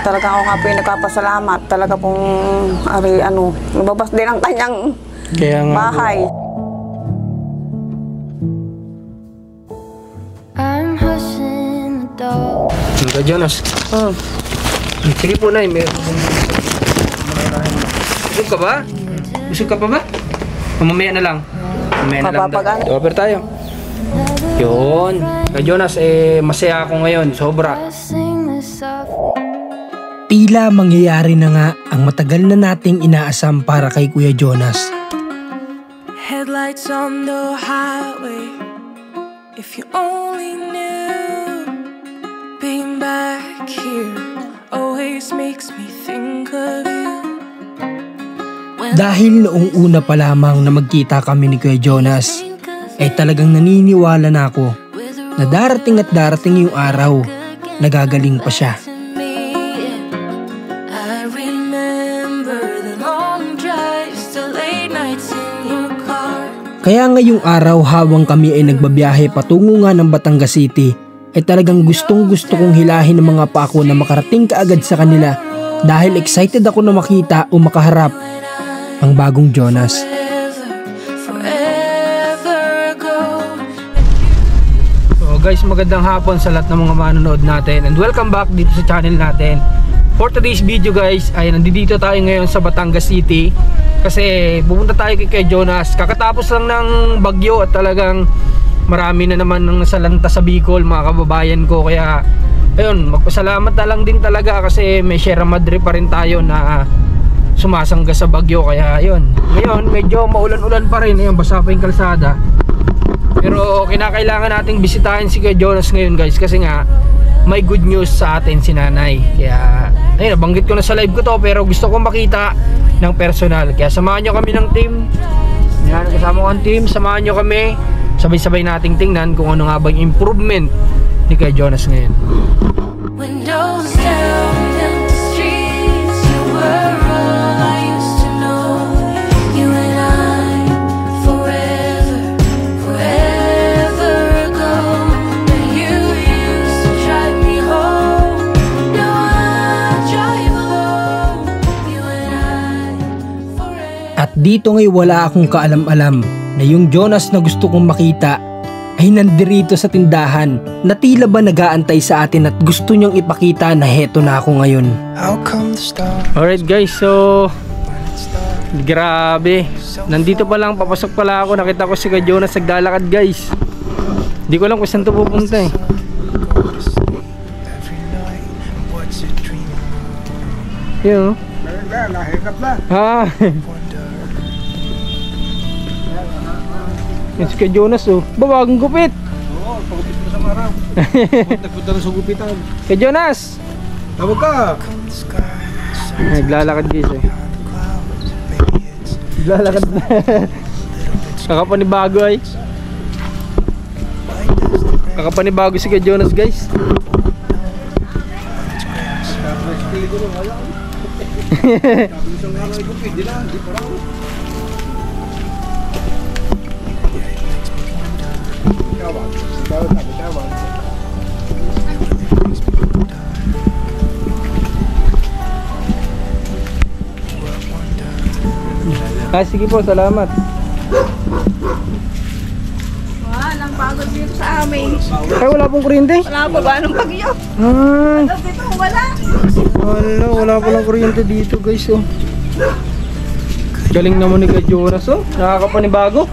Talaga ako nga po yung nagpapasalamat. Talaga pong lumabas din ang kanyang bahay. Ka Jonas. Sige po, Nay. Busog ka ba? Busog ka pa ba? Mamaya na lang. Mamaya na lang daw. Over tayo. Yun. Ka Jonas, masaya ako ngayon. Sobra. Tila mangyayari na nga ang matagal na nating inaasam para kay Kuya Jonas. Headlights on the highway. If you only knew, being back here always makes me think of you. Dahil noong una pa lamang na magkita kami ni Kuya Jonas, ay talagang naniniwala na ako na darating at darating yung araw na gagaling pa siya. Kaya ngayong araw habang kami ay nagbabiyahe patungo nga ng Batangas City, ay talagang gustong gusto kong hilahin ng mga pako na makarating kaagad sa kanila dahil excited ako na makita o makaharap ang bagong Jonas. So guys, magandang hapon sa lahat ng mga manonood natin and welcome back dito sa channel natin. For today's video guys, ay nandito tayo ngayon sa Batangas City kasi pupunta tayo kay Jonas. Kakatapos lang ng bagyo at talagang marami na naman ng nasalanta sa Bicol, mga kababayan ko. Kaya ayun, magpasalamat na lang din talaga kasi may Sierra Madre pa rin tayo na sumasangga sa bagyo. Kaya ayun, ngayon medyo maulan-ulan pa rin, ayun, basa pa yung kalsada. Pero kinakailangan nating bisitahin si Kuya Jonas ngayon guys kasi nga may good news sa atin si Nanay. Kaya ayun, nabanggit ko na sa live ko to pero gusto kong makita ng personal. Kaya samahan nyo kami ng team. Yan, kasama ko ang team. Samahan nyo kami. Sabay-sabay nating tingnan kung ano nga ba yung improvement ni Kuya Jonas ngayon. Windows down in the streets, you were all I used to know. You and I, forever ago. But you used to drive me home. Now I drive alone. You and I, forever. At dito ngay wala akong kaalam-alam na yung Jonas na gusto kong makita ay nandirito sa tindahan na tila ba nag-aantay sa atin at gusto niyang ipakita na heto na ako ngayon. Alright guys, so grabe, nandito pa lang, papasok pala ako, nakita ko si Kuya Jonas naglalakad guys. Hindi ko alam kung saan to pupunta eh. Yun ah. Yan si Kuya Jonas oh. Bagong gupit. Oo, pagupit mo sa araw. Nagpunta na sa gupitan. Kuya Jonas! Tawag ka! Naglalakad guys eh. Naglalakad na. Kakapanibago ay. Kakapanibago si Kuya Jonas guys. Sige po, salamat. Walang pagod dito sa amin. Ay, wala pong kuryente? Wala pa ba ng bagyo? Dito wala. Wala palang kuryente dito guys oh. Galing naman ni Kuya Jonas oh. Nakakapanibago.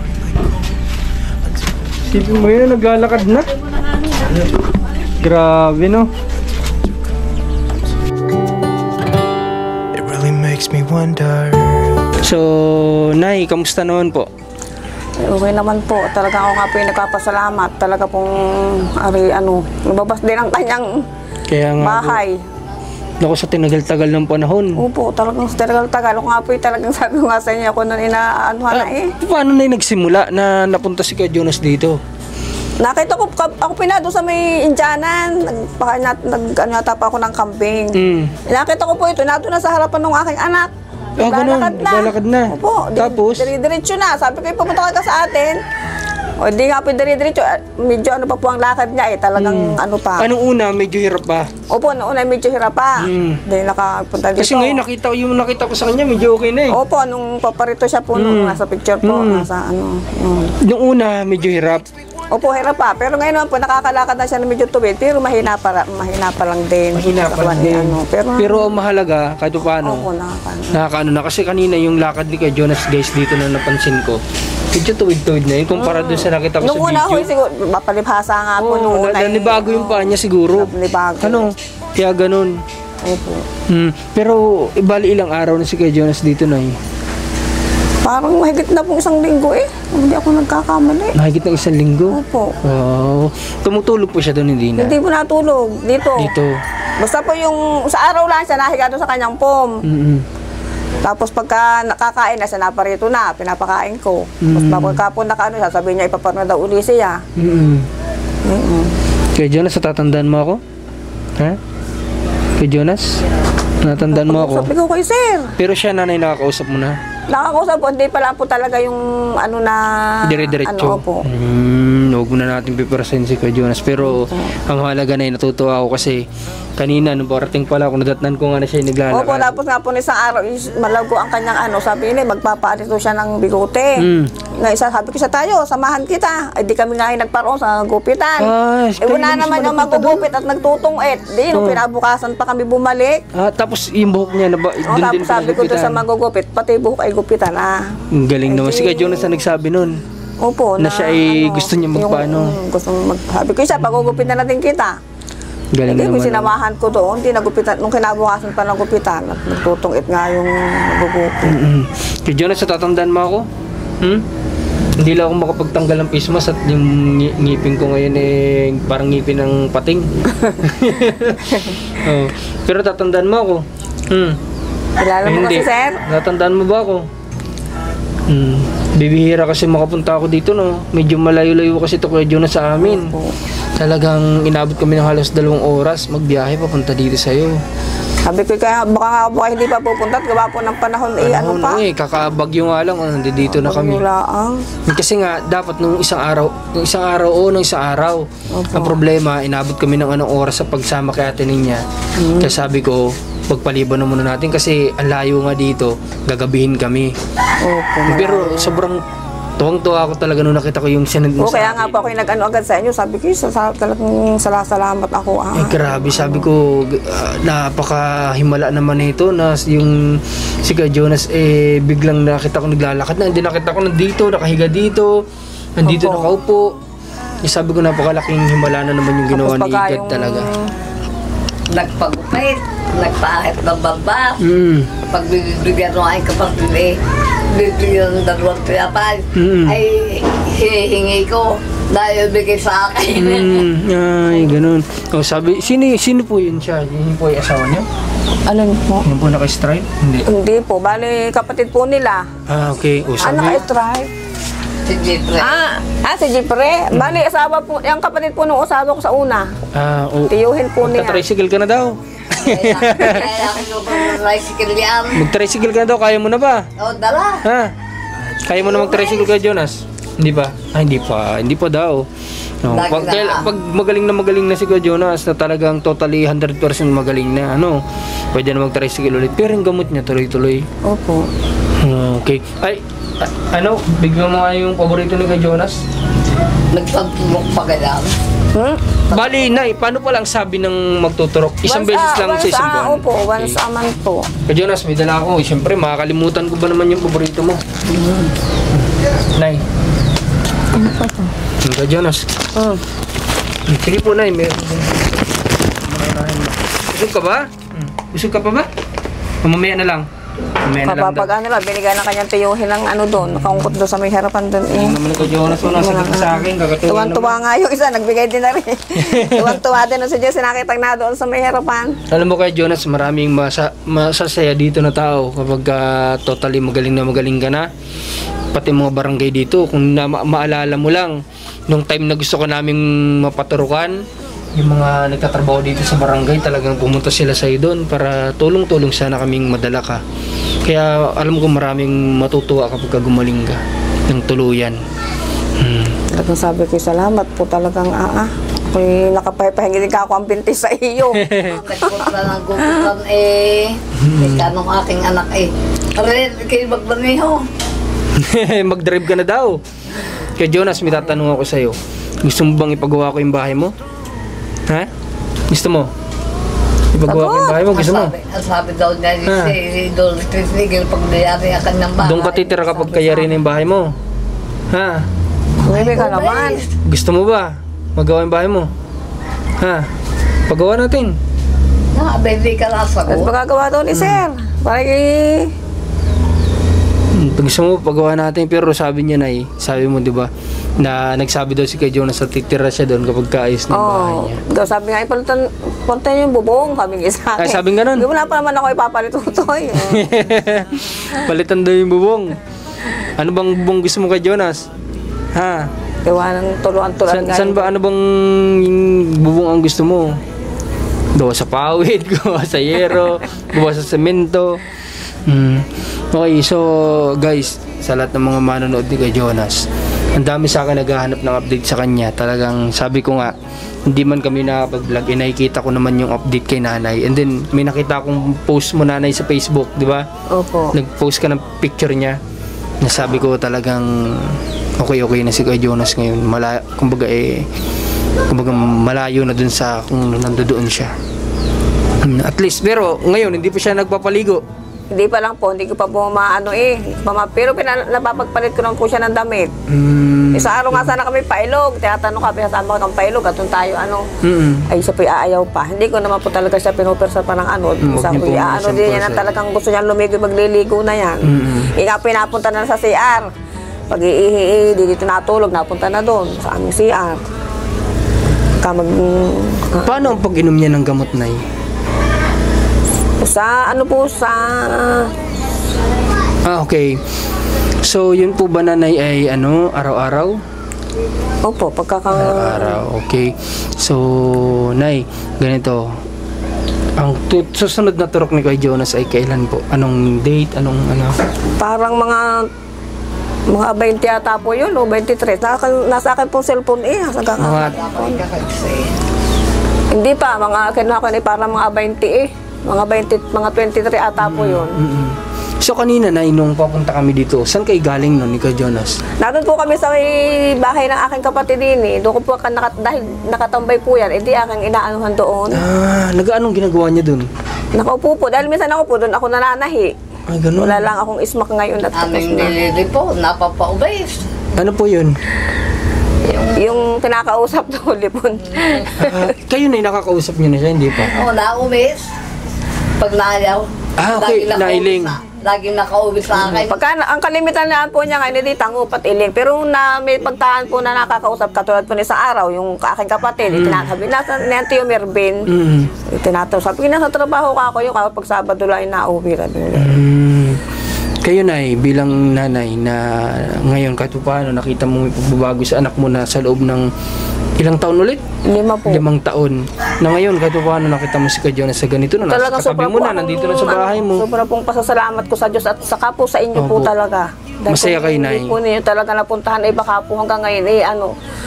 Sipin mo yun, naglalakad na. Grabe no. It really makes me wonder. So, Nay, kamusta naman po? Okay naman po. Talaga ako nga po yung nagpapasalamat. Talaga pong lumabas din ang kanyang bahay. Naku, sa tinagal-tagal ng panahon. Opo, talagang sa tagal-tagal. Ako nga po yung talagang sabi ko nga sa inyo, ako nun inaanuhan na eh. Paano na nagsimula na napunta si Kuya Jonas dito? Nakita ko, ako pinado sa may Indianan. Nag-ano pa ako ng camping. Nakita ko po ito, nato na sa harapan ng aking anak. Naglalakad na. Opo, tapos? Diretso na. Sabi ko, pumunta ka sa atin. O hindi nga po dire-diretso, medyo ano pa po ang lakad niya eh, talagang ano pa. Anong una, medyo hirap pa. Opo, noon ay medyo hirap pa. Hindi nakapunta dito. Kasi ngayon nakita ko sa kanya, medyo okay na eh. Opo, nung paparito siya po, nung nasa picture po, nasa ano. Yung una, medyo hirap. Opo, hirap pa. Pero ngayon naman po, nakakalakad na siya na medyo tuwid. Pero mahina pa lang din. Mahina Sa pa kawan din. ni ano. Pero ang mahalaga, kahit paano, Opo, nakakaano. nakakaano na. Kasi kanina yung lakad ni kay Jonas guys dito na napansin ko, medyo tuwid-tuwid na yun. Kumpara doon sa nakita ko Nung sa una ho, video. siguro, mapalibhasa nga po nung Oo, una. nanibago yung paa niya siguro. Nanibago. Ano? Kaya ganun. Opo. Pero ibali ilang araw na si kay Jonas dito na eh. Parang mahigit na po 1 linggo eh. Hindi ako nagkakamali. Mahigit ng 1 linggo. Opo. Wow. Tumutulog po siya doon, hindi na. Hindi po natulog. Dito. Dito. Basta po yung sa araw lang siya nahiga doon sa kanyang pom. Tapos pagka nakakain na siya, naparito na, pinapakain ko. Tapos pagka po nakaano siya, sabihin niya ipaparna daw uli siya. Kay Jonas, natatandaan mo ako? Ha? Kay Jonas? Natandaan mo ako? Sabi ko kay sir. Pero siya nanay nakakausap mo na? Nakakausap po, hindi pala po talaga yung ano na... Dire-diretso? Ano po. Huwag mo na natin piperasin si Kuya Jonas. Pero ang halaga na natutuwa ako kasi kanina nung parating pala ako, nadatnan ko nga na siya naglalakad. Opo, tapos nga po isang araw, malago ang kanyang ano, sabi niya, magpapaalito siya ng bigote. Nga isa, sabi ko siya tayo, samahan kita. Ay di kami nga nagparoon sa gupitan. Wala naman yung magugupit at nagtutungit. Di, nung pinabukasan pa kami bumalik. Tapos yung buhok niya, doon din Tapos sabi ko doon sa magugupit, pati buhok ay gupitan ah. Ang galing naman. Si Kuya Jonas na nagsabi nun. Opo, Na siya ay gusto niya magpaano. Sabi ko siya, pagugupit na natin kita. Galing Hindi ko naman. sinamahan ko doon, hindi nagupitan, nung kinabukasan pa nagupitan, at nagtutungit nga yung magugupit. Kuya Jonas, natatandaan mo ako? Hindi lang ako makapagtanggal ng face mask at yung ngipin ko ngayon eh parang ngipin ng pating. Pero tatandaan mo ako? Kilala mo kasi, sir? Natandaan mo ba ako? Bibihira kasi makapunta ako dito, no? Medyo malayo-layo kasi ito Kuya Jonas sa amin. Talagang inabot kami ng halos 2 oras magbiyahe papunta dito sa'yo. Sabi ko kaya baka hindi pa pupunta at gawa po ng panahon ano pa. Kakabagyo nga lang, nandito na kami. Wala Kasi nga, dapat nung isang araw, ang problema, inabot kami ng anong oras sa pagsama kay ate niya. Kaya sabi ko, pagpaliban na muna natin kasi ang layo nga dito, gagabihin kami. Opo, Pero sobrang tuwang-tuwa ako talaga nung nakita ko yung sinend mo kaya sa nga po ako yung nag-ano agad sa inyo. Sabi ko, talagang salamat ako. grabe, sabi ko, napakahimala naman ito na yung si Kuya Jonas biglang nakita ko naglalakad na, hindi nakita ko nandito, nakahiga dito, nandito nakaupo. Sabi ko napakalaking himala na naman yung ginawa ni God talaga. Nagpagupit, nagpaahit ng baba. Pag bibigyan mo ay kapatid bibigyan ng 2 pinapal, ay hihingi ko dahil bigay sa akin. Ay, ganun. Sabi, sino po yun siya? Yun po yung asawa niya? Alin po? Yun po naka-stripe? Hindi. Hindi po, bali kapatid po nila. Okay. Sabi, Naka-stripe? Si Jeffrey. Si Jeffrey. Bali, asawa po, yung kapatid po nung asawa ko sa una. Tiyuhin po niya. Magta-tricycle ka na daw. Kaya ako mag-tricycle yan. Mag-tricycle ka na daw, kaya mo na ba? O, dala. Ha? Kaya mo na mag-tricycle ka, Jonas? Hindi ba? Hindi pa daw. Pag magaling na si Kuya Jonas na talagang totally 100% magaling na, pwede na mag-tricycle ulit. Pero yung gamot niya tuloy-tuloy. Opo. Okay. Bigyan mo nga yung paborito ni Kuya Jonas? Nagpagtulog pa ganyan. Bali, Nay, paano pa lang sabi ng magtuturok? Isang beses lang sa isang buwan? Opo, once a month po. Kuya Jonas, may dala ako. Siyempre, makakalimutan ko ba naman yung paborito mo? Nay. Kuya Jonas. Sige po, Nay. Busog ka ba? Busog ka pa ba? Mamaya na lang. Kapag binigay na kanyang tiyuhin ng doon, nakaungkot doon sa may harapan doon naman ko Jonas mo nasa sa akin, kakatuwa naman. Tuwang-tuwa nga yung isa, nagbigay din na rin. Tuwang-tuwa din sa Diyos, sinakitang na doon sa may harapan. Alam mo kay Jonas, maraming masasaya dito na tao kapag totally magaling ka na. Pati mga barangay dito, kung maalala mo lang, nung time na gusto ko naming mapaturukan, yung mga nagtatrabaho dito sa barangay, talagang pumunta sila sa doon para tulong-tulong sana kaming madala ka. Kaya alam ko maraming matutuwa kapag gumaling ka ng tuluyan. Talagang sabi ko, salamat po talagang ako'y nakapahipahingi din ka ako ang binti sa iyo. Nagpunta ng gupitan kanong aking anak Rin, kayo magbaniho. Mag-drive ka na daw. Kaya Jonas, may tatanong ako sa'yo. Gusto mo bang ipagawa ko yung bahay mo? Ha? Gusto mo? Ipagawa ko yung bahay mo? Gusto mo? Sabi daw niya, si Don titigil pag nayari ang kanyang bahay. Doon ka titira kapag kayari na yung bahay mo? Ha? Bebe ka naman. Gusto mo ba? Magawa yung bahay mo? Ha? Pagawa natin. Baby ka na sa At ko. magagawa daw ni Sir. Para Pag gusto mo, pagawa natin. Pero sabi niya na sabi mo, di ba, na nagsabi daw si kay Jonas na titira siya doon kapag kaayos ng bahay niya. Daw sabi nga, palitan yung bubong, sabi nga sa akin. Ay, sabing ganun? Wala pa naman ako ipapalitutoy. Palitan daw yung bubong. Ano bang bubong gusto mo kay Jonas? Ha? Gawa ng tuluan-tuluan nga. Saan ba, ano bang bubong ang gusto mo? Gawa sa pawid, gawa sa yero, gawa sa semento. Okay, so guys, sa lahat ng mga manonood ni kay Jonas, ang dami sa akin naghahanap ng update sa kanya. Talagang sabi ko nga, hindi man kami nakapag-vlog, nakikita ko naman yung update kay nanay. And then may nakita akong post mo nanay sa Facebook, di ba? Opo. Nag-post ka ng picture niya. Nasabi ko talagang okay na si Kuya Jonas ngayon. Kumbaga malayo na dun sa kung nandoon siya. At least, pero ngayon hindi pa siya nagpapaligo. Hindi pa lang po, hindi ko pa po pero napapagpalit ko naman po siya ng damit. Sa araw nga sana kami pailog, tinatanong ka, pinasama ko ng pailog, at tayo ay siya po aayaw pa. Hindi ko naman po talaga siya pinupersa pa ng Isa po din yan, talagang gusto niya lumigo, magliligo na yan. Nga pinapunta na sa CR. Pag dito natulog, napunta na doon sa aming CR. Paano ang pag-inom niya ng gamot, Nay? Okay. So, yun po ba nanay ay araw-araw? Opo, araw-araw, okay. So, Nay, ganito. Ang susunod na turok ni Kuya Jonas ay kailan po? Anong date? Parang mga 20 yata po yun, o 23. Nasa akin pong cellphone Hindi pa, kinuha ko parang mga 20 Mga 23 ata po yun. So kanina na nung papunta kami dito, saan kayo galing nun ni Kuya Jonas? Nandun po kami sa bahay ng aking kapatid din. Doon ko po dahil nakatambay po yan, hindi aking inaanuhan doon. Anong ginagawa niya doon? Nakaupo po, dahil minsan ako po doon, ako nananahi. Ganun. Wala lang akong ismak ngayon at tapos Aming na. nilili po, napapa-ubays. Ano po yun? Yung kinakausap to, lipon. Kayo na nakakausap niyo na siya, hindi pa? Oo, naumis. Pag naayaw. Okay, nailing. Laging nakauwi sa akin. Pagka, ang kalimitan na po niya ngayon, hindi tango pat iling. Pero may pagtaan po na nakakausap, katulad po ni sa araw, yung aking kapatid, itinasabi, nasa ni Tio Mervin, itinato. Sabi ko, nasa trabaho ka ako, yung kapag Sabado lang nauwi. Kayo na bilang nanay na ngayon kahit paano nakita mo may pagbabago sa anak mo na sa loob ng ilang taon ulit? 5 po. 5 taon. Na ngayon kahit paano nakita mo si Kuya Jonas sa ganito na nasa katabi mo na, nandito na sa bahay mo. Sobra pong pasasalamat ko sa Diyos at saka po sa inyo po talaga. Dahil masaya kayo, Nay. Hindi po ninyo talaga napuntahan, baka po hanggang ngayon,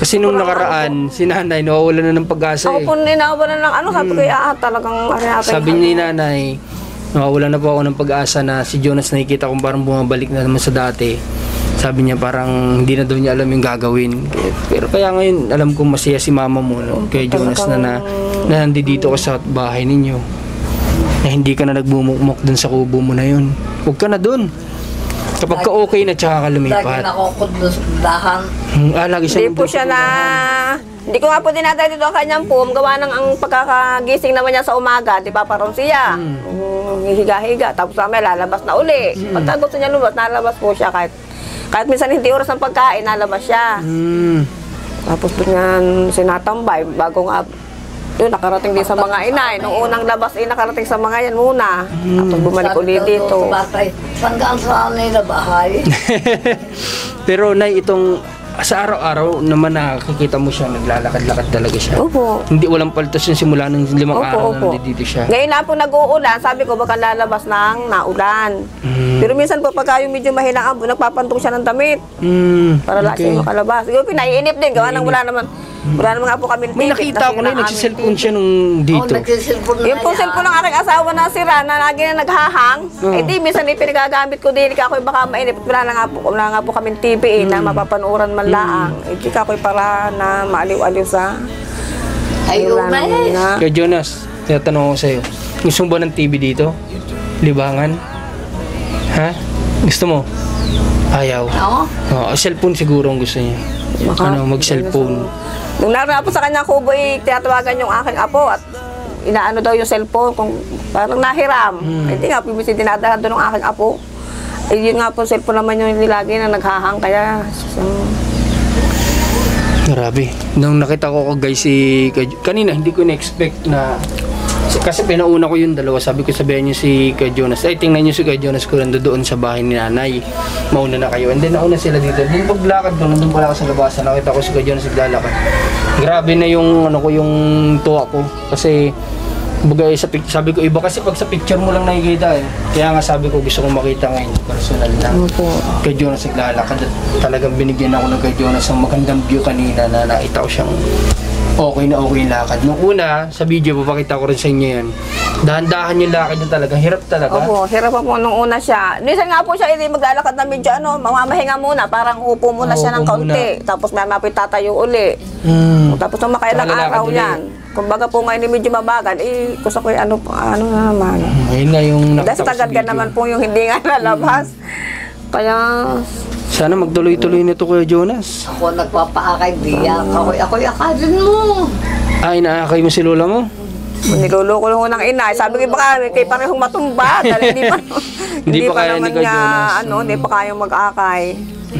Kasi nung nakaraan, si nanay nawawala na ng pag-asa Ako po ninawalan ng sabi ko, talagang sabi ni nanay, nawawala na po ako ng pag-asa na si Jonas nakikita kong parang bumabalik na naman sa dati. Sabi niya parang hindi na daw niya alam yung gagawin. Pero kaya ngayon alam kong masaya si mama mo, kay Jonas na nandito ka sa bahay ninyo. Na hindi ka na nagbumukmok dun sa kubo mo na yun. Huwag ka na dun. Kapag ka okay na tsaka ka lumipat. Lagi nakukod doon sa dahan. Lagi siya Hindi po siya hindi ko nga po dinadala dito ang kanyang pum. Gawa ng ang pagkakagising naman niya sa umaga, di ba parang siya. Higa-higa. Tapos may lalabas na uli. Pagka gusto niya lumabas, nalabas po siya kahit minsan hindi oras ng pagkain, nalabas siya. Tapos doon yan sinatambay. Bago nga, yun, nakarating din sa mga inay. Nung unang labas, nakarating sa mga yan muna. Tapos bumalik ulit dito. Hanggang sa nila bahay. Pero Nay, itong sa araw-araw naman nakikita mo siya, naglalakad-lakad talaga siya. Opo. Hindi, walang paltos yung simula ng 5 araw Opo. na nandito siya. Ngayon na po nag-uulan, sabi ko baka lalabas ng naulan. Pero minsan po pagka yung medyo mahinaan po, nagpapantong siya ng damit. Para lagi siya makalabas. Siguro pinaiinip din, gawa nang wala naman nga po kami May nakita ko na nagsiselfone siya nung dito. nagsisilpon na Yung po cellphone ng aking asawa na sira, na lagi na naghahang. Eh di, minsan pinagagamit ko din, ako baka mainip. Wala nga po kami TV na mapapanuran man laang. Eh di ka para na maaliw-aliw sa... Ay, wala naman umay. nga. Kaya Jonas, tinatanong ko sa'yo, gusto mo ba ng TV dito? Libangan? Ha? Gusto mo? Ayaw. Oo. Cellphone siguro ang gusto niya. Mag-cellphone. Nung naroon po sa kanya kubo, tinatawagan yung aking apo at inaano daw yung cellphone kung parang nahiram. Hindi nga, pibusin dinadala doon ng aking apo. Eh, yun nga po, cellphone naman yung nilagi na naghahang kaya... Grabe. Nung nakita ko guys kanina, hindi ko na-expect na kasi pinauna ko yung dalawa. Sabi ko sabihin niyo si Kuya Jonas. Ay, tingnan niyo si Kuya Jonas ko doon sa bahay ni nanay. Mauna na kayo. And then nauna sila dito. Then paglakad ko, nandun pala ako sa labasan. Nakita ko si Kuya Jonas naglalakad. Grabe na yung yung tuwa ko. Kasi bagay sabi ko iba kasi pag sa picture mo lang nakikita eh. Kaya nga sabi ko gusto kong makita ngayon personal na. Kay Jonas naglalakad at talagang binigyan ako ng Kay Jonas ng magandang view kanina na nakita ko siyang okay na okay yung lakad. Nung una, sa video, papakita ko rin sa inyo yan. Dahan-dahan yung lakad niya talaga. Hirap talaga. Opo, hirap po nung una siya. Minsan nga po siya, hindi maglalakad na medyo mamamahinga muna. Parang upo muna siya ng kaunti. Tapos may mapit tatayo uli. Tapos nung makailang araw yan. Kumbaga po ngayon medyo mabagal, gusto ko yung ano na naman. Ayun nga yung nakita ko sa Tagad ka video. naman po yung hindi nga lalabas. Kaya... Sana magtuloy-tuloy nito Kuya Jonas. Ako nagpapaakay, diyak. Ako'y akadin mo. Ay, inaakay mo si lola mo? Niloloko lang ko ng ina. Sabi ko baka kay parehong matumba. Dahil hindi pa kaya ni naman Kuya nga, Jonas. hindi pa kayang mag-akay.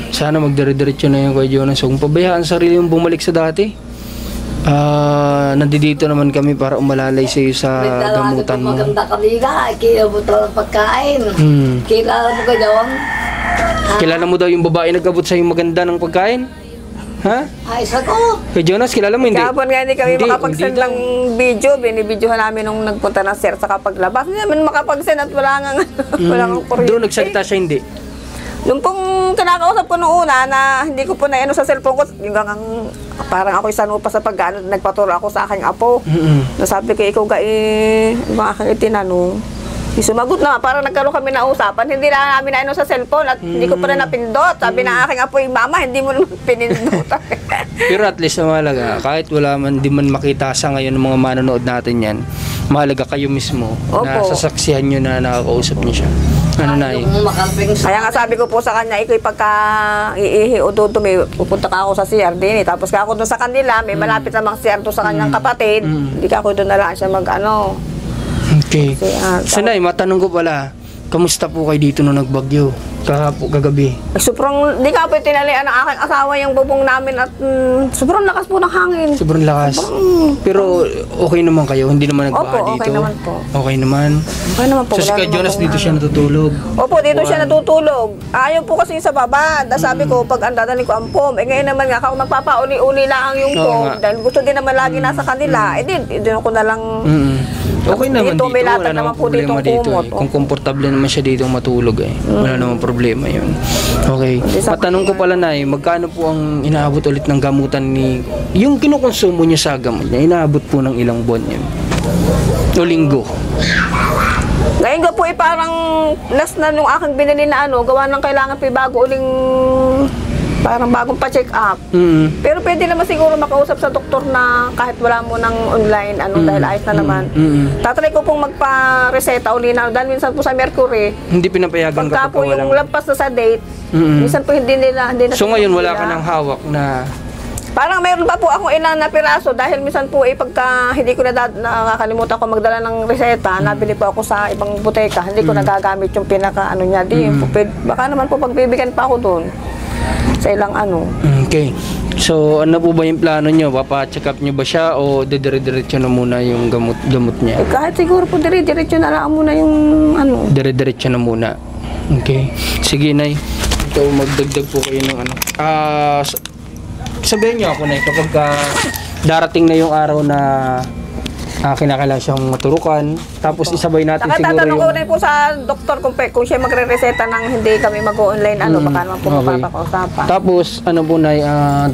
Sana magdire-diretso na yung Kuya Jonas. Huwag pabayaan sarili yung bumalik sa dati. Nandito naman kami para umalalay sa iyo sa gamutan mo. Maganda kanina, kinabutan ng pagkain. Kilala mo ka doon? Kilala mo daw yung babae nagkabot sa yung maganda ng pagkain? Ha? Ay, isa ko. Kay Jonas, kilala mo hindi? Kahapon nga hindi kami makapag-send hindi daw. ng video. Binibidyohan namin nung nagpunta ng sir sa kapaglabas. Hindi naman makapag-send at wala nga kuryente. Doon nagsalita siya hindi? Yung pong kinakausap ko noong una na hindi ko po na sa cellphone ko, yung parang ako'y sanupa sa pagkano, nagpaturo ako sa aking apo. Nasabi ko, ikaw yung aking itinanong. Sumagot na, parang nagkaroon kami na usapan, hindi na namin sa cellphone at hindi ko pa rin napindot. Sabi na aking apo, mama, hindi mo naman pinindot. Pero at least mahalaga, kahit wala man, di man makita sa ngayon ng mga manonood natin yan, mahalaga kayo mismo na sasaksihan nyo na nakakausap nyo siya. Ano na eh. Kaya nga sabi ko po sa kanya, ikaw pagka iihi o dudumi, pupunta ka ako sa CR din. Tapos ka ako doon sa kanila, may malapit namang CR doon sa kanyang kapatid. Hindi ka ako doon na lang siya Okay. Sanay, matanong ko pala, kamusta po kayo dito nung nagbagyo? Kagabi? Sobrang, di ka po tinalian ng aking asawa yung bubong namin at sobrang lakas po ng hangin. Sobrang lakas. Pero okay naman kayo? Hindi naman nagbaha Opo, dito? okay naman po. Okay naman? Okay naman po. So si Kuya Jonas dito siya natutulog? Opo, dito siya natutulog. Ayaw po kasi sa baba. Sabi ko, pag andadaling ko ang pom. Ngayon naman nga, ako magpapauli-uli lang yung pom. Dahil gusto din naman lagi nasa kanila. Doon ko na lang... Okay naman dito, may wala latag namang naman po problema ditong dito kumot. Kung komportable naman siya dito matulog wala namang problema yun. Okay, patanong ko pala na magkano po ang inaabot ulit ng gamutan yung kinukonsumo niya sa gamot niya, inaabot po ng ilang buwan yun? O linggo? Ngayon ko po parang last na nung aking binili na gawa ng kailangan bago uling parang bagong pa-check up. Pero pwede naman siguro makausap sa doktor na kahit wala mo ng online, dahil ayos na naman. Tatry ko pong magpa-reseta uli na, dahil minsan po sa Mercury, hindi pinapayagan pagka kapag po yung lampas na sa date, minsan po hindi na so ngayon wala ka ng hawak na... Parang mayroon pa po akong ilan na piraso dahil minsan po pagka hindi ko nakakalimutan ko magdala ng reseta, nabili po ako sa ibang buteka, hindi ko nagagamit yung pinaka niya. Baka naman po pagbibigyan pa ako doon. Sa ilang Okay. So, ano po ba yung plano nyo? Papa-check up nyo ba siya o dire-diretso na muna yung gamot niya? Kahit siguro po dire-diretso na lang muna yung Dire-diretso na muna. Okay. Sige, Nay. Ito, magdagdag po kayo ng sabihin niyo ako na kapag darating na yung araw na kinakailangan siyang maturukan, tapos isabay natin Saka siguro tatanong ko yung... rin po sa doktor kung siya magre-reseta ng hindi kami mag-online, baka naman po mapapakausapan. Tapos, ano po, Nay,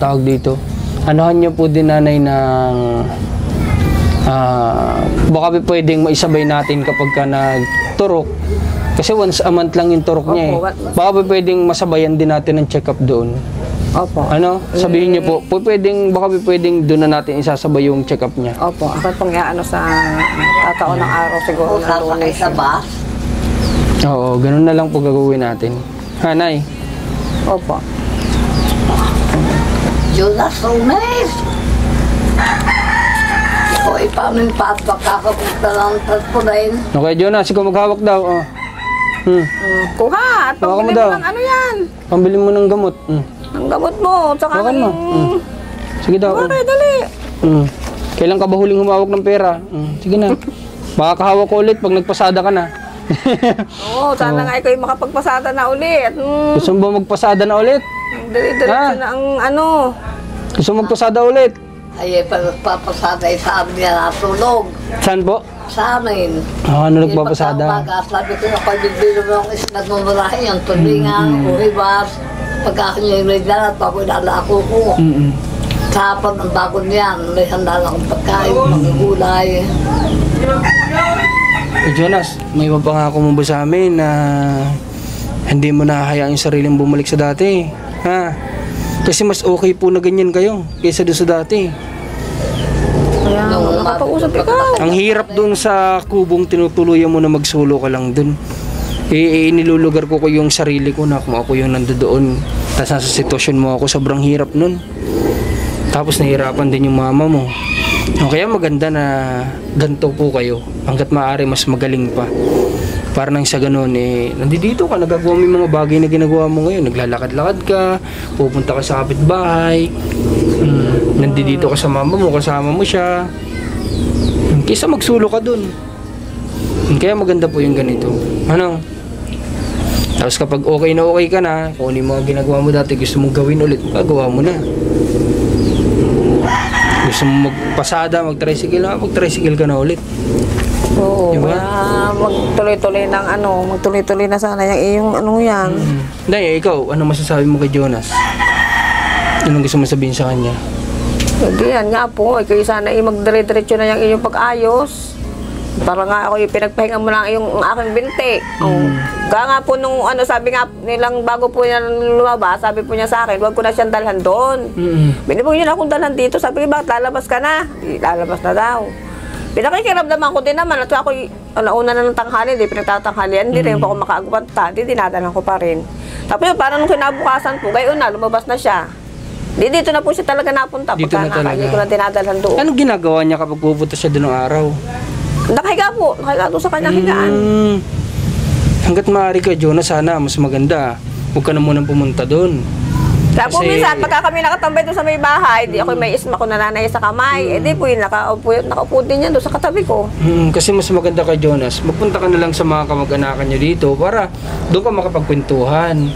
tawag dito, anuhan niyo po din, Nanay, ng... baka pwedeng maisabay natin kapag ka nagturok. Kasi once a month lang yung turok niya eh. Baka pwedeng masabayan din natin ng check-up doon. Opo. Ano? Sabihin niyo po, baka pwedeng doon na natin isasabay yung check-up niya. Opo. Ako pong sa tataon ng araw siguro. Kung sasakay sa bus, Oo, ganun na lang po gagawin natin. Hanay. Opo. Jonas Romes. Ako ipamin pa at makakapunta ng tatpunin. Okay, Jonas, ikaw maghawak daw. Oh. Kuha at Hawakan mo pambili daw. mo ng ano yan. Pambili mo ng gamot. Ang gamot mo. Tsaka Hawakan mo. Sige daw. Okay, dali. Kailan ka ba huling humawak ng pera? Sige na. Baka kahawak ko ulit pag nagpasada ka na. Oo, sana nga ikaw yung makapagpasada na ulit. Gusto mo ba magpasada na ulit? Dali-diretso na ang ano. Gusto mo magpasada ulit? Ay, pagpapasaday sa amin niya natulog. Saan po? Sa amin. Ano nagpapasada? Sabi ko na pagbibilo mo yung isnag mamarahin yung tulingan, uribas. Pagka niya yung naglalat, bago inalako ko. Kapag ang bago niyan, may handa lang akong pagkain, magugulay. Jonas, may mapangako mo ba sa amin na hindi mo nahahayaan yung sariling bumalik sa dati? Ha? Kasi mas okay po na ganyan kayo kaysa doon sa dati. Kaya nakapag-usap ikaw. Ang hirap doon sa kubong tinutuluyan mo na magsulo ka lang doon. Nilulugar ko yung sarili ko na kung ako yung nandoon. Tapos nasa sitwasyon mo ako, sobrang hirap nun. Tapos nahirapan din yung mama mo. Kaya maganda na ganito po kayo. Hanggat maaari mas magaling pa. Para nang sa ganun, nandito ka, nagagawa mo yung mga bagay na ginagawa mo ngayon. Naglalakad-lakad ka, pupunta ka sa kapitbahay, nandito ka sa mama mo, kasama mo siya. Kaysa magsulo ka dun. Kaya maganda po yung ganito. Ano? Tapos kapag okay ka na, kung ano yung mga ginagawa mo dati, gusto mong gawin ulit, magagawa mo na. Gusto mo mag-tricycle ka na ulit. Oo, Diba? magtuloy-tuloy ng magtuloy-tuloy na sana yung yan. Dahil ikaw, ano masasabi mo kay Jonas? Anong gusto mo sabihin sa kanya? Hindi, yan nga po. Ikaw sana magdire-diretso na yung iyong pag-ayos. Para nga ako yung pinagpahinga mo lang yung aking binti. Kaya nga po nung sabi nga nilang bago po niya lumabas, sabi po niya sa akin, huwag ko na siyang dalhan doon. Binibog niya na akong dalhan dito. Sabi ko, bakit lalabas ka na? Di, lalabas na daw. Pinakikiramdaman ko din naman at ako una na ng tanghali, di pinagtatanghalian, hindi rin po ako makaagupanta, di dinadalan ko pa rin. Tapos parang nung kinabukasan po, gayon na, lumabas na siya. Dito na po siya talaga napunta. Dito na talaga. Hindi ko na dinadalhan doon. Anong ginagawa niya kapag pupunta siya doon ng araw? Nakahiga po. Nakahiga doon sa kanyang higaan. Hanggat maaari ka, Jonas, sana mas maganda. Huwag ka na munang pumunta doon. Kaya po minsan, pagka kami nakatambay doon sa may bahay, di ako may isma ko nananay sa kamay. Di po yun, nakaupo din yan doon sa katabi ko. Kasi mas maganda ka, Jonas. Magpunta ka na lang sa mga kamag-anakan niyo dito para doon ka makapagkwentuhan.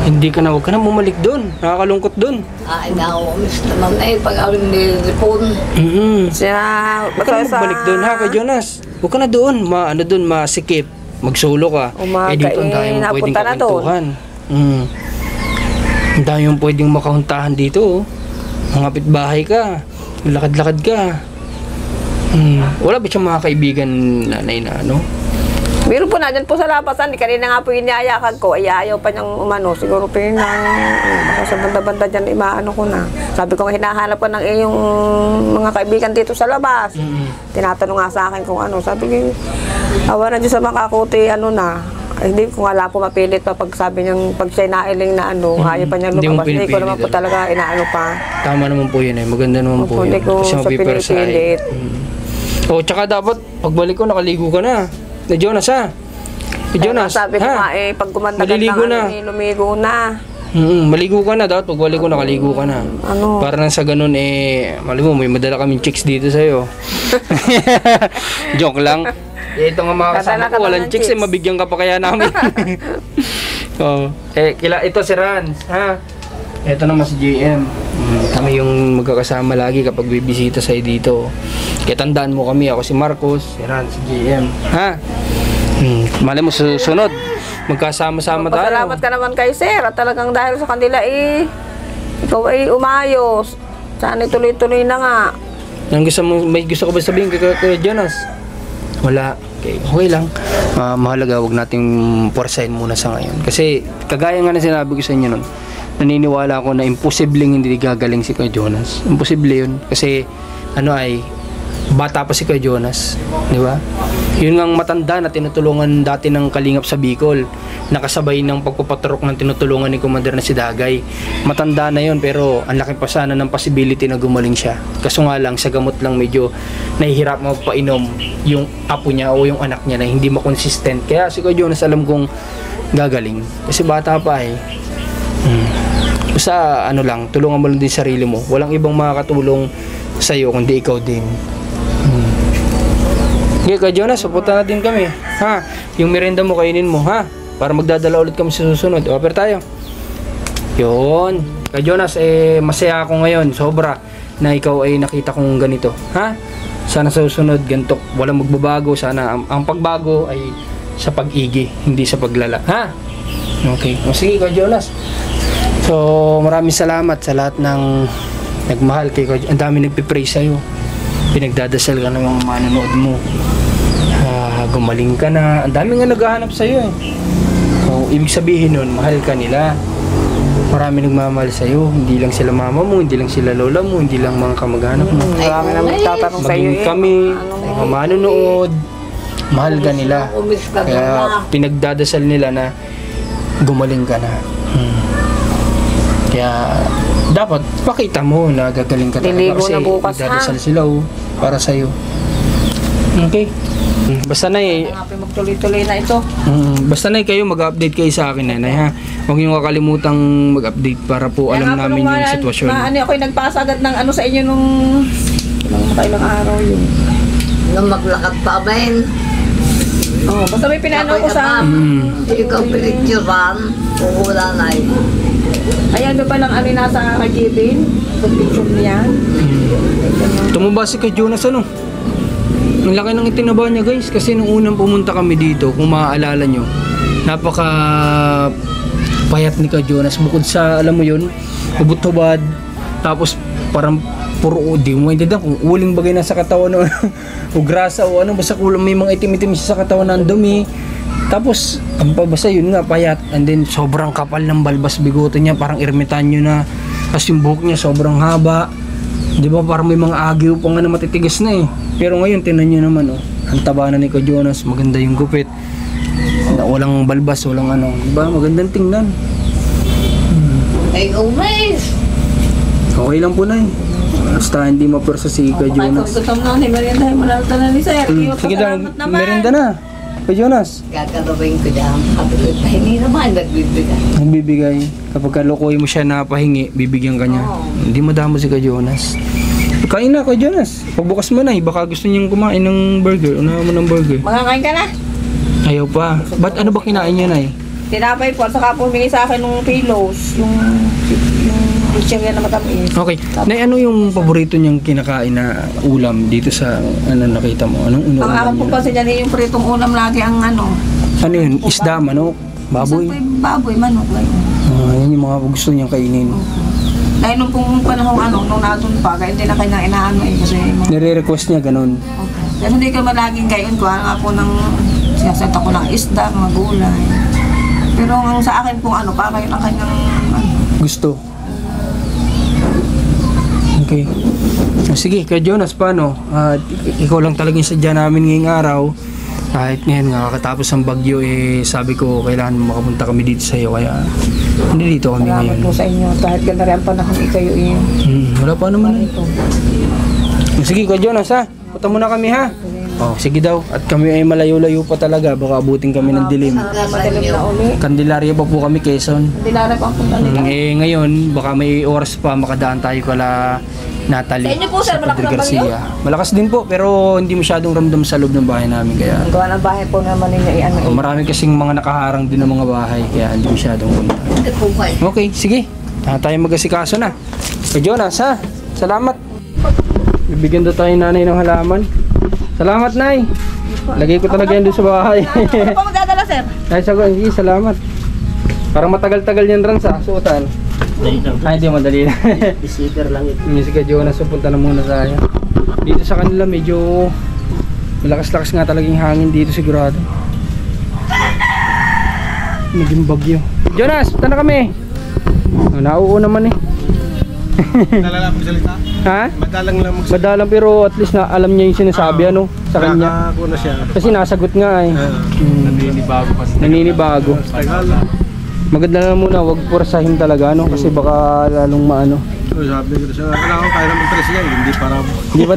Huwag ka na bumalik doon. Nakakalungkot doon. Ay, naumis naman pag awing nilipon. Huwag ka na bumalik doon, ha, kay Jonas. Huwag ka na doon. Masikip. Magsulo ka. Dito ang dami mong pwedeng kakwentuhan. Ang dami mong pwedeng makahuntahan dito. Mga kapitbahay ka. Lakad-lakad ka. Wala ba siyang mga kaibigan nanay na ano? Meron po na dyan po sa labasan. Kanina nga po iniayakan ko. Ay ayaw pa niyang umano. Siguro po yun baka sa banda-banda dyan imaano ko na. Sabi ko hinahanap ko ng iyong mga kaibigan dito sa labas. Tinatanong nga sa akin kung ano. Sabi ko, awa na dyan sa makakuti na. Ay, hindi ko nga lang po mapilit pa pag sabi niyang pag siya inailing na ayaw pa niyang lumabas. Hindi ko naman po talaga inaano pa. Tama naman po yun Maganda naman po yun. Hindi ko sa pinipilit. Tsaka dapat pagbalik ko nakaligo ka na. Na Jonas, ha? Jonas, sabi ko nga pag kumanda ka na, lumigo na. Maligo ka na. Dapat pagbalik ko nakaligo ka na. Para nang sa ganun, mali mo, may madala kaming chicks dito sa'yo. Joke lang. Ito nga mga kasama ko, walang chicks, mabigyan ka pa kaya namin. Ito si Rans, ha? Ito naman si JM. Kami yung magkakasama lagi kapag bibisita sa'yo dito. Kaya tandaan mo kami, ako si Marcos, si Ran, si JM. Ha? Malay mo susunod. Magkasama-sama tayo. Pasalamat ka naman kay sir. At talagang dahil sa kanila ikaw ay umayos. Sana tuloy-tuloy na nga. May gusto ko ba sabihin kay Jonas? Wala. Okay lang. Mahalaga, huwag nating porsahin muna sa ngayon. Kasi, kagaya nga na sinabi ko sa inyo nun, naniniwala ako na imposibleng hindi gagaling si Kuya Jonas. Imposible yun. Kasi, bata pa si Kuya Jonas. Di ba? Yun nga matanda na tinutulungan dati ng Kalingap sa Bicol. Nakasabay ng pagpapaturok ng tinutulungan ni Commander na si Dagay. Matanda na yun, pero ang laki pa sana ng possibility na gumaling siya. Kaso nga lang, sa gamot lang medyo nahihirap magpainom yung apo niya o yung anak niya na hindi makonsistent. Kaya si Kuya Jonas alam kong gagaling. Kasi bata pa Basta lang, tulungan mo lang din sarili mo. Walang ibang makakatulong sa'yo kundi ikaw din. Okay, Kuya Jonas, pupunta natin kami. Ha? Yung merienda mo, kainin mo, ha? Para magdadala ulit kami sa susunod. Offer tayo. Yun. Kuya Jonas, masaya ako ngayon. Sobra na ikaw ay nakita kong ganito. Ha? Sana sa susunod, ganito. Walang magbabago. Sana ang pagbago ay sa pag-igi, hindi sa paglala. Ha? Okay. Sige, Kuya Jonas. So, maraming salamat sa lahat ng nagmahal kay Kuya Jonas. Ang dami nagpipray sa'yo. Pinagdadasal ka ng mga manonood mo. Gumaling ka na. Ang dami nga naghahanap sa'yo So, ibig sabihin nun, mahal ka nila. Marami nagmamahal sa'yo. Hindi lang sila mama mo, hindi lang sila lola mo, hindi lang mga kamag-anak mo. Marami na magtatanong sa'yo Maging kami, mga manonood, mahal ka nila. Kaya pinagdadasal nila na gumaling ka na. Kaya dapat pakita mo na gagaling ka talaga. Liligo Kasi na bukas, magdadasal sila para sa'yo. Okay. Basta na magtuloy-tuloy na ito. Basta na kayo mag-update kayo sa akin nanay ha. Huwag niyo kakalimutang mag-update para po alam namin yung sitwasyon. Ako'y nagpasa agad ng sa inyo nung makailang araw yun. Nung maglakad pa amin. Basta may pinano ko sa... Ikaw pinicturan, wala na Ayan ba palang nasa kajibin? Pag-picture niya. Tumaba si Kuya Jonas Ang laki ng itinaba niya guys. Kasi nung unang pumunta kami dito, kung maaalala nyo, napaka payat ni Kuya Jonas. Bukod sa, alam mo yun, hubot-hubad. Tapos parang puro, di mo maintindihan kung uling bagay na sa katawan o grasa o ano. Basta kulang may mga itim-itim sa katawan ng dumi. Tapos, ang pabasa yun nga, payat. And then, sobrang kapal ng balbas bigote niya. Parang ermitanyo na. Tapos yung buhok niya, sobrang haba. Di ba, parang may mga agyo pa nga na matitigas na Pero ngayon, tinan nyo naman, ang taba na ni Kuya Jonas. Maganda yung gupit. Walang balbas, walang ano. Di ba, magandang tingnan. Ay, umays! Okay lang po na Basta hindi mapersa si Kuya Jonas. Gutom na ni merienda mo na ni sir. Sige daw, merienda na. Kuya Jonas. Gagawin ko dyan. Pahingi naman, nagbibigay. Nagbibigay. Kapag kalukuhin mo siya na pahingi, bibigyan ka niya. Hindi madamo si Kuya Jonas. Kain na Kuya Jonas. Pagbukas mo na baka gusto niyang kumain ng burger. Unahan mo ng burger. Makakain ka na? Ayaw pa. Ba't ano ba kinain niya na Tinapay po. Saka po humingi sa akin ng pillows. Yung picture yan na matamis. Okay. Nay, ano yung paborito niyang kinakain na ulam dito sa nakita mo? Anong ulam Ang akin po kasi dyan yung pritong ulam lagi ang Ano yun? Isda, manok, baboy? Baboy, manok. Yan yung mga gusto niyang kainin. Dahil nung pong panahon nung natun pa, kaya hindi na kanyang inaano kasi... Nire-request niya ganun. Okay. Kasi hindi ka malaging kain ko, ako ng siyasata ko ng isda, mga gulay. Pero ang sa akin kung para yun ang kanyang gusto. Okay. Sige, Kuya Jonas, paano? Ikaw lang talaga yung sadya namin ngayong araw. Kahit ngayon nga, kakatapos ng bagyo, sabi ko, kailangan makapunta kami dito sa iyo. Kaya, hindi dito kami salamat ngayon. po sa inyo. Kahit ganda rin ang panahon kayo wala pa naman. Sige, Kuya Jonas, ha? Punta muna kami, ha? Sige daw. At kami ay malayo-layo pa talaga. Baka abutin kami ng dilim. Madilim na uli. Candelaria pa po kami, Quezon. Candelaria pa ang punta nila. Ngayon, baka may oras pa makadaan tayo kala Natalie. Sa inyo po, sir, malakas Padre ang bagyo? Garcia. Malakas din po, pero hindi masyadong ramdam sa loob ng bahay namin. Kaya Ang gawa ng bahay po naman ninyo marami kasing mga nakaharang din ng mga bahay. Kaya hindi masyadong punta. Okay, sige. Tayo mag-asikaso na. Kay Jonas ha. Salamat. Bibigyan daw tayo nanay ng halaman. Salamat nay. Lagay ko talaga yan doon sa bahay. Ano pa magdadala, sir? Ay, sige, salamat. Parang matagal-tagal yan rin sa suotan. Ay, hindi madali na. Sticker lang ito. Sige Jonas, so punta na muna tayo. Dito sa kanila medyo malakas-lakas nga talaga yung hangin dito sigurado. Naging bagyo. Jonas, punta na kami. Nauuo naman eh. Madala lang magsalita. Ha? Madalang lang magsalita. Madalang pero at least na alam niya yung sinasabi ano sa kanya. Nakako na siya. Kasi nasagot nga eh. Naninibago pa siya. Naninibago. Tagal. Maganda na muna, wag purasahin talaga no kasi baka lalong maano. So, sabi ko siya, kailangan kaya naman tres yan, hindi para Hindi ba?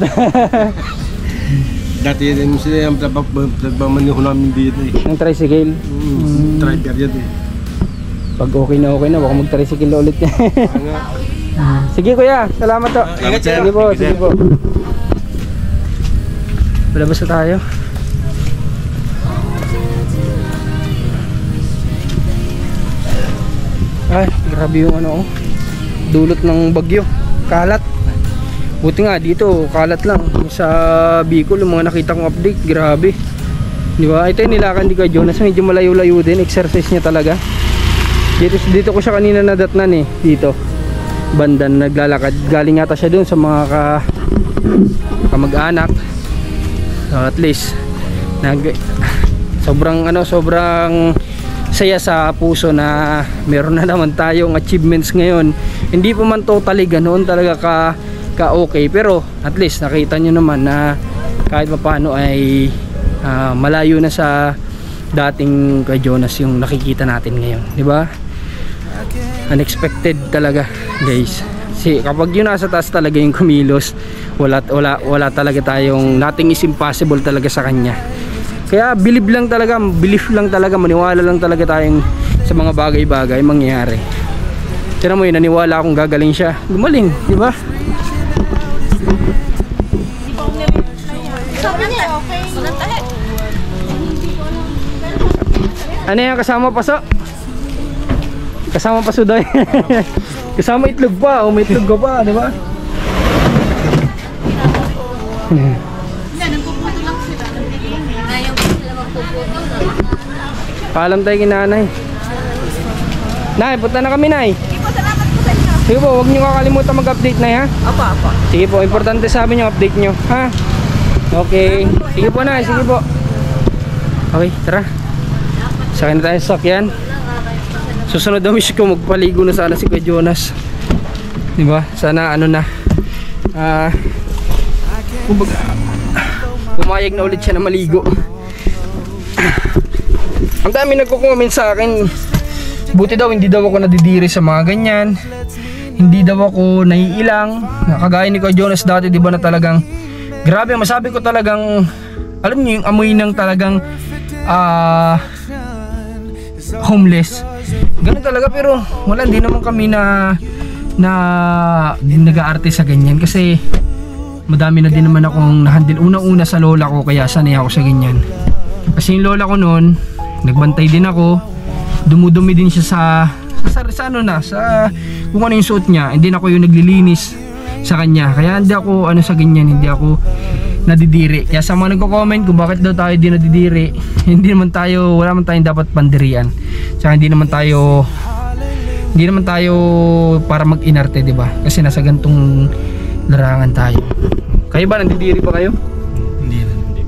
dati din sila yung nagmamaneho namin dito eh. Ng tricycle. Driver yan eh. Pag okay na baka mag-tricycle na ulit. Sige kuya, salamat to. Ingat siya. Sige po. Palabas na tayo. Ay, grabe yung ano, dulot ng bagyo. Kalat. Buti nga dito, kalat lang. Sa Bicol, yung mga nakita kong update, grabe. Di ba? Ito yung nilakan di kay Jonas, medyo malayo-layo din. Exercise niya talaga. Dito ko siya kanina nadatnan eh. Dito. Banda na naglalakad. Galing yata siya dun sa mga kamag-anak. So at least, sobrang saya sa puso na meron na naman tayong achievements ngayon. Hindi pa man totally ganoon talaga ka okay, pero at least nakita nyo naman na kahit paano ay malayo na sa dating kay Jonas yung nakikita natin ngayon, di ba? Unexpected talaga guys. Kasi kapag yun nasa taas talaga yung kumilos, wala talaga tayong, nothing is impossible talaga sa kanya. Kaya believe lang talaga, maniwala lang talaga tayong sa mga bagay-bagay mangyayari. Tinan mo yun, naniwala akong gagaling siya. Gumaling, di ba? Ano yan, kasama paso? Kasama paso daw. Kasama itlog pa, may itlog ka pa, di ba? Paalam tayo kay nanay. Nay, punta na kami nay. Sige po, salamat po sa inyo. Sige po, huwag nyo kakalimutan mag-update na ha. Apa. Sige po, importante sa amin yung update nyo ha. Okay, sige po nay, sige po. Okay, tara. Sakay na tayo sa sakyan. Susunod na wish ko, magpaligo na sana si Kuya Jonas. Diba? Sana ano na pumayag na ulit siya na maligo. Ang dami nagko-comment sa akin, buti daw hindi daw ako nadidiri sa mga ganyan, hindi daw ako naiilang. Nakagaya ni Kuya Jonas dati, di ba, na talagang grabe, masabi ko talagang, alam niyo yung amoy ng talagang homeless. Ganun talaga, pero wala, hindi naman kami na nag-aarte sa ganyan kasi madami na din naman akong nahandle unang-una sa lola ko, kaya sanay ako sa ganyan. Kasi yung lola ko noon, nagbantay din ako, dumudumi din siya sa kung ano yung suot niya, hindi na ako yung naglilinis sa kanya, kaya hindi ako sa ganyan, hindi ako nadidiri. Kaya sa mga nagko-comment kung bakit daw tayo di nadidiri, hindi naman tayo, wala man tayong dapat pandirian, tsaka hindi naman tayo para mag-inarte, di ba? Kasi nasa gantong larangan tayo. Kayo ba, nandidiri pa kayo? Hindi.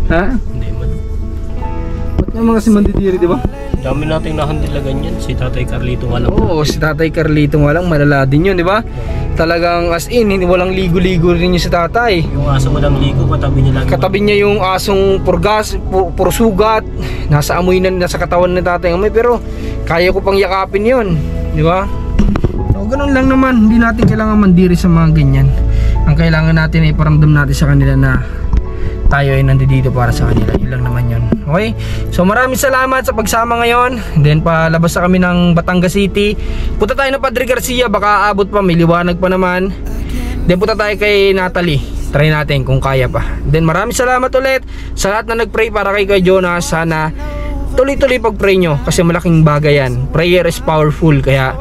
Ha? Hindi man. Ba't naman kasi mandidiri, di ba? Dami nating nahandilagan yan. Si Tatay Carlito nga lang. Oo, si Tatay Carlito nga lang, malala din yun, di ba? Talagang as in, walang ligo-ligo rin yung si Tatay. Yung aso walang ligo, katabi niya lang. Katabi niya yung asong pursugat, nasa amoy na, nasa katawan ng Tatay amoy, pero kaya ko pang yakapin yun, di ba? So, ganun lang naman, hindi natin kailangan mandiri sa mga ganyan. Ang kailangan natin ay paramdam natin sa kanila na tayo ay nandito para sa kanila. Yun lang naman yun. Okay? So maraming salamat sa pagsama ngayon. Then palabas na kami ng Batangas City. Punta tayo ng Padre Garcia, baka aabot pa, may liwanag pa naman. Then punta tayo kay Natalie. Try natin kung kaya pa. Then maraming salamat ulit sa lahat na nagpray para kay Kuya Jonas. Sana tuloy-tuloy pag-pray nyo kasi malaking bagay yan. Prayer is powerful, kaya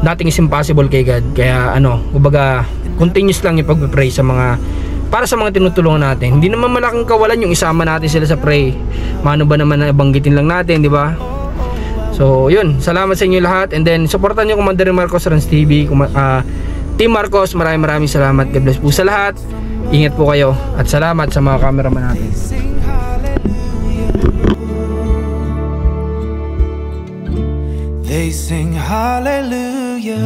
nothing is impossible kay God. Kaya kumbaga continuous lang yung pagpe-pray sa mga para sa mga tinutulungan natin. Hindi naman malaking kawalan yung isama natin sila sa pray. Mano ba naman na banggitin lang natin, di ba? So, yun. Salamat sa inyo lahat. And then, supportan nyo Commander Marcos Rans TV. Team Marcos, maraming salamat. God bless po sa lahat. Ingat po kayo. At salamat sa mga cameraman natin. They sing hallelujah.